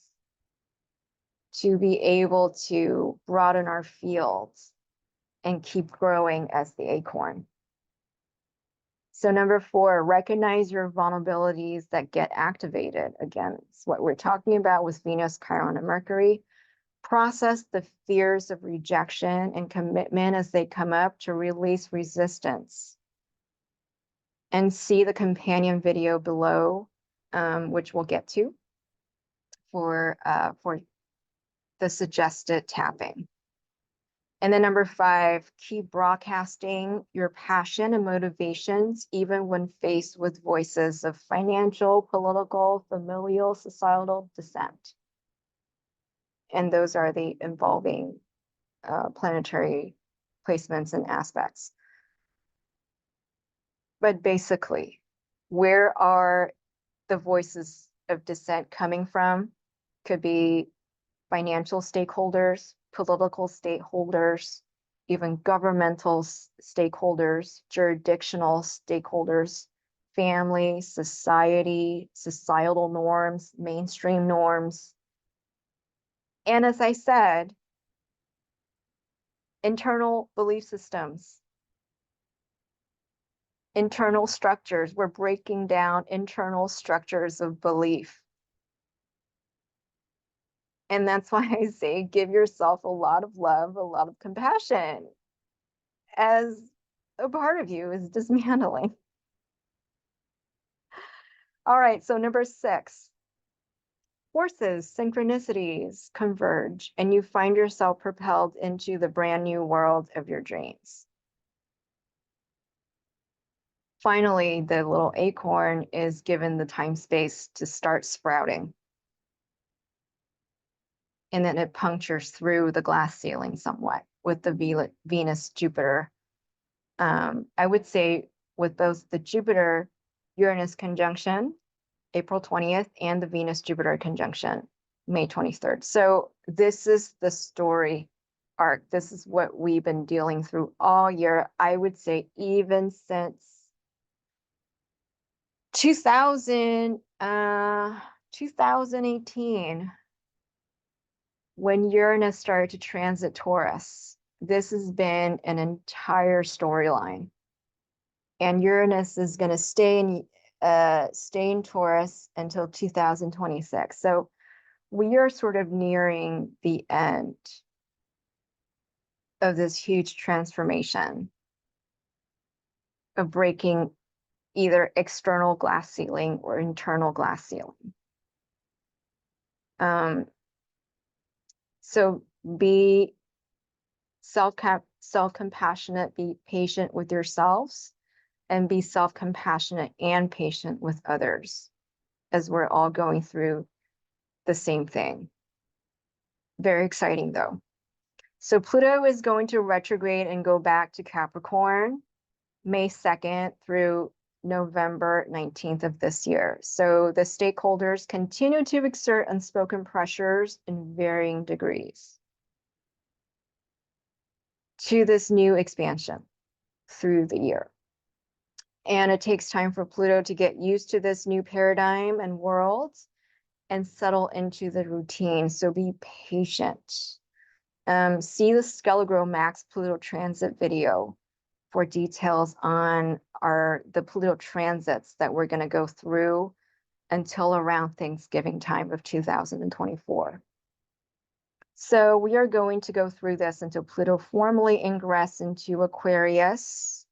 S1: to be able to broaden our fields and keep growing as the acorn. So number 4, recognize your vulnerabilities that get activated. Again, it's what we're talking about with Venus, Chiron, and Mercury. Process the fears of rejection and commitment as they come up to release resistance. And see the companion video below, which we'll get to for the suggested tapping. And then number 5, keep broadcasting your passion and motivations, even when faced with voices of financial, political, familial, societal dissent. And those are the involving planetary placements and aspects. But basically, where are the voices of dissent coming from? Could be financial stakeholders, political stakeholders, even governmental stakeholders, jurisdictional stakeholders, family, society, societal norms, mainstream norms. And as I said, internal belief systems, internal structures. We're breaking down internal structures of belief. And that's why I say give yourself a lot of love, a lot of compassion, as a part of you is dismantling. All right, so number 6, forces, synchronicities converge, and you find yourself propelled into the brand new world of your dreams. Finally, the little acorn is given the time space to start sprouting. And then it punctures through the glass ceiling somewhat with the Venus-Jupiter. I would say with both the Jupiter-Uranus conjunction, April 20th, and the Venus-Jupiter conjunction, May 23rd. So this is the story arc. This is what we've been dealing through all year. I would say even since 2018, when Uranus started to transit Taurus. This has been an entire storyline. And Uranus is going to stay in Taurus until 2026. So we are sort of nearing the end of this huge transformation of breaking either external glass ceiling or internal glass ceiling. So be self-compassionate, be patient with yourselves, and be self-compassionate and patient with others, as we're all going through the same thing. Very exciting though. So Pluto is going to retrograde and go back to Capricorn May 2nd through November 19th of this year. So the stakeholders continue to exert unspoken pressures in varying degrees to this new expansion through the year. And it takes time for Pluto to get used to this new paradigm and world and settle into the routine. So be patient. See the Skele-grow Max Pluto transit video for details on the Pluto transits that we're going to go through until around Thanksgiving time of 2024. So we are going to go through this until Pluto formally ingress into Aquarius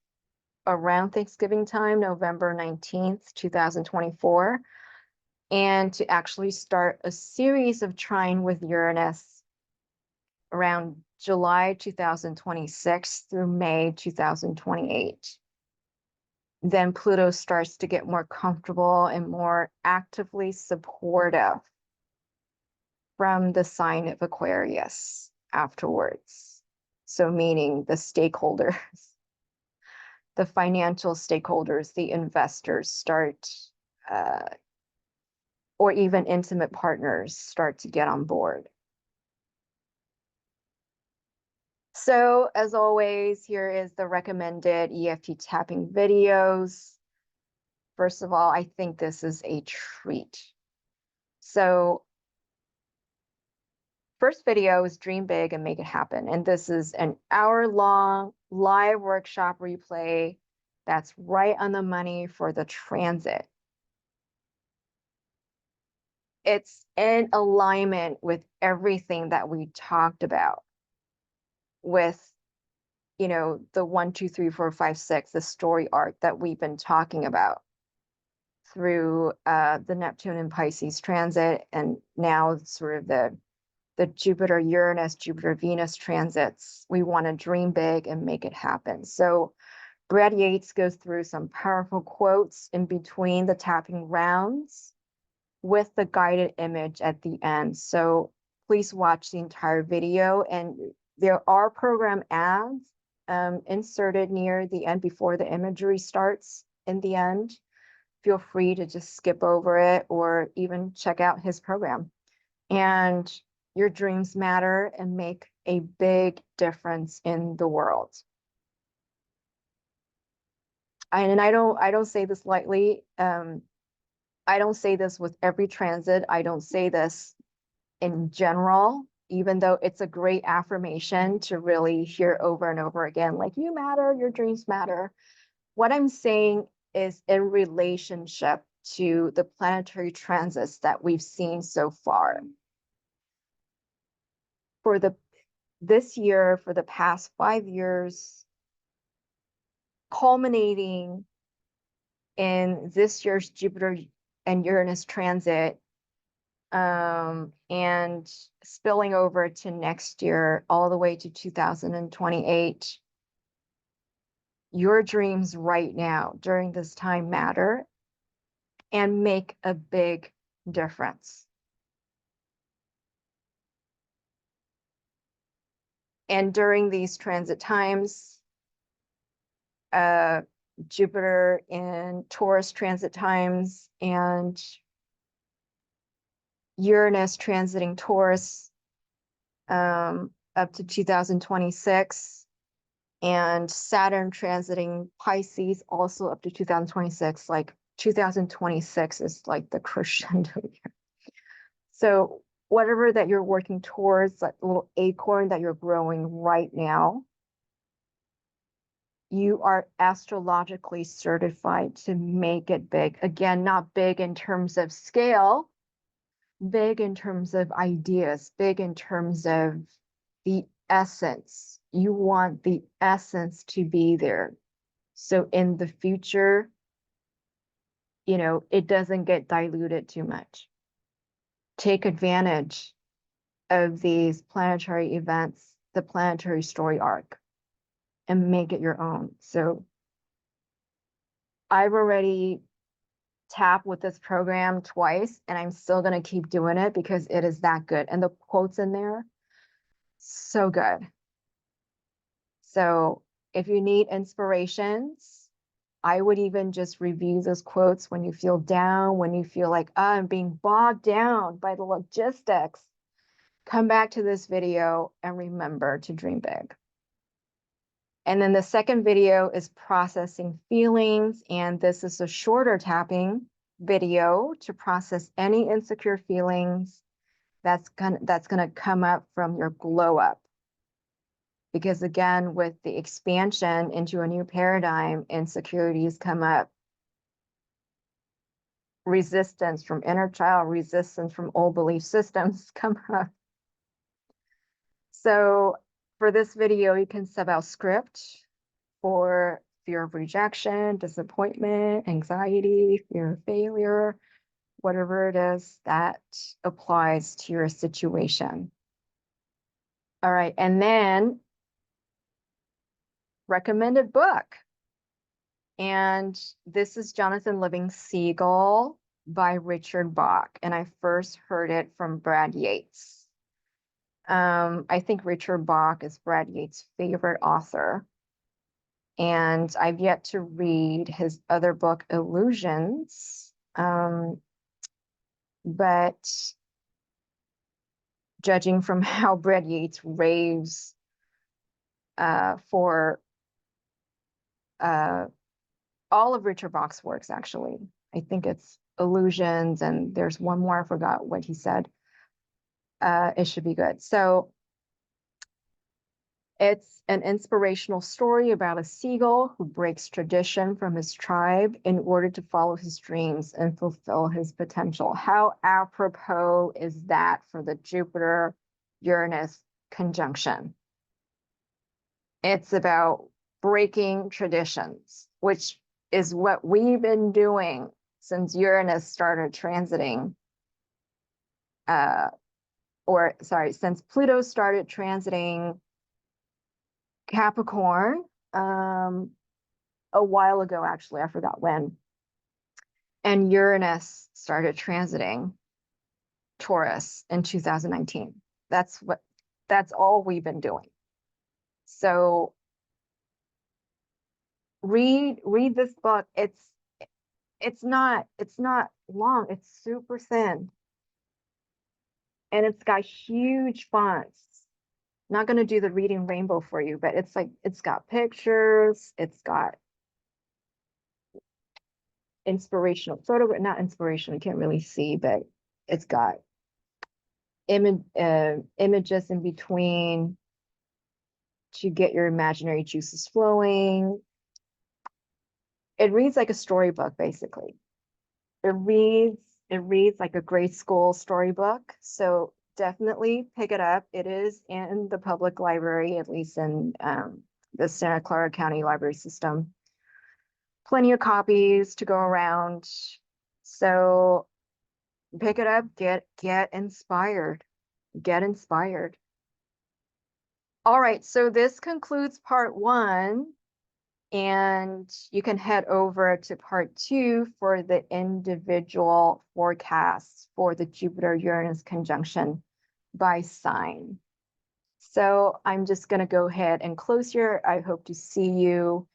S1: around Thanksgiving time, November 19th, 2024, and to actually start a series of trine with Uranus around July 2026 through May 2028. Then Pluto starts to get more comfortable and more actively supportive from the sign of Aquarius afterwards. So meaning the stakeholders, the financial stakeholders, the investors start, or even intimate partners start to get on board. So as always, here is the recommended EFT tapping videos. First of all, I think this is a treat. So first video is Dream Big and Make It Happen. And this is an hour-long live workshop replay that's right on the money for the transit. It's in alignment with everything that we talked about with, you know, the 1, 2, 3, 4, 5, 6, the story arc that we've been talking about through the Neptune and Pisces transit, and now sort of the Jupiter-Uranus, Jupiter-Venus transits. We want to dream big and make it happen. So Brad Yates goes through some powerful quotes in between the tapping rounds with the guided image at the end. So please watch the entire video, and there are program ads inserted near the end before the imagery starts in the end. Feel free to just skip over it or even check out his program. And your dreams matter and make a big difference in the world. And I don't say this lightly. I don't say this with every transit. I don't say this in general, even though it's a great affirmation to really hear over and over again, like, you matter, your dreams matter. What I'm saying is in relationship to the planetary transits that we've seen so far. For this year, for the past 5 years, culminating in this year's Jupiter and Uranus transit, and spilling over to next year, all the way to 2028. Your dreams right now during this time matter and make a big difference. And during these transit times, Jupiter in Taurus transit times and Uranus transiting Taurus up to 2026, and Saturn transiting Pisces also up to 2026. Like 2026 is like the crescendo year. So whatever that you're working towards, that little acorn that you're growing right now, you are astrologically certified to make it big. Again, not big in terms of scale, big in terms of ideas, big in terms of the essence. You want the essence to be there. So in the future, it doesn't get diluted too much. Take advantage of these planetary events, the planetary story arc, and make it your own. So I've already tapped with this program twice, and I'm still going to keep doing it because it is that good. And the quotes in there, so good. So if you need inspirations, I would even just review those quotes when you feel down, when you feel like, I'm being bogged down by the logistics. Come back to this video and remember to dream big. And then the second video is processing feelings. And this is a shorter tapping video to process any insecure feelings that's gonna come up from your glow up. Because again, with the expansion into a new paradigm, insecurities come up. Resistance from inner child, resistance from old belief systems come up. So for this video, you can sub out script for fear of rejection, disappointment, anxiety, fear of failure, whatever it is that applies to your situation. All right, and then recommended book. And this is Jonathan Living Seagull by Richard Bach. And I first heard it from Brad Yates. I think Richard Bach is Brad Yates' favorite author. And I've yet to read his other book, Illusions. But judging from how Brad Yates raves for all of Richard Bach's works, actually. I think it's Illusions, and there's one more, I forgot what he said. It should be good. So it's an inspirational story about a seagull who breaks tradition from his tribe in order to follow his dreams and fulfill his potential. How apropos is that for the Jupiter-Uranus conjunction? It's about breaking traditions, which is what we've been doing since Uranus started transiting, since Pluto started transiting Capricorn a while ago, actually, I forgot when. And Uranus started transiting Taurus in 2019. That's all we've been doing. So read this book. It's not long, it's super thin. And it's got huge fonts. Not going to do the reading rainbow for you, but it's got pictures, it's got inspirational photo, not inspirational, you can't really see, but it's got images in between to get your imaginary juices flowing. It reads like a storybook, basically. It reads like a grade school storybook. So definitely pick it up. It is in the public library, at least in the Santa Clara County Library System. Plenty of copies to go around. So pick it up, get inspired. Get inspired. All right, so this concludes part 1. And you can head over to part 2 for the individual forecasts for the Jupiter-Uranus conjunction by sign. So I'm just going to go ahead and close here. I hope to see you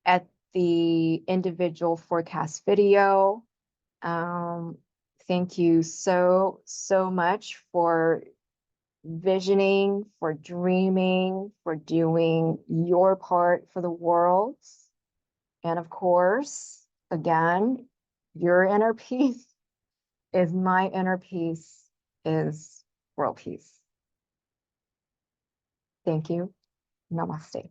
S1: at the individual forecast video. Thank you so much for visioning, for dreaming, for doing your part for the world. And of course, again, your inner peace is my inner peace, is world peace. Thank you. Namaste.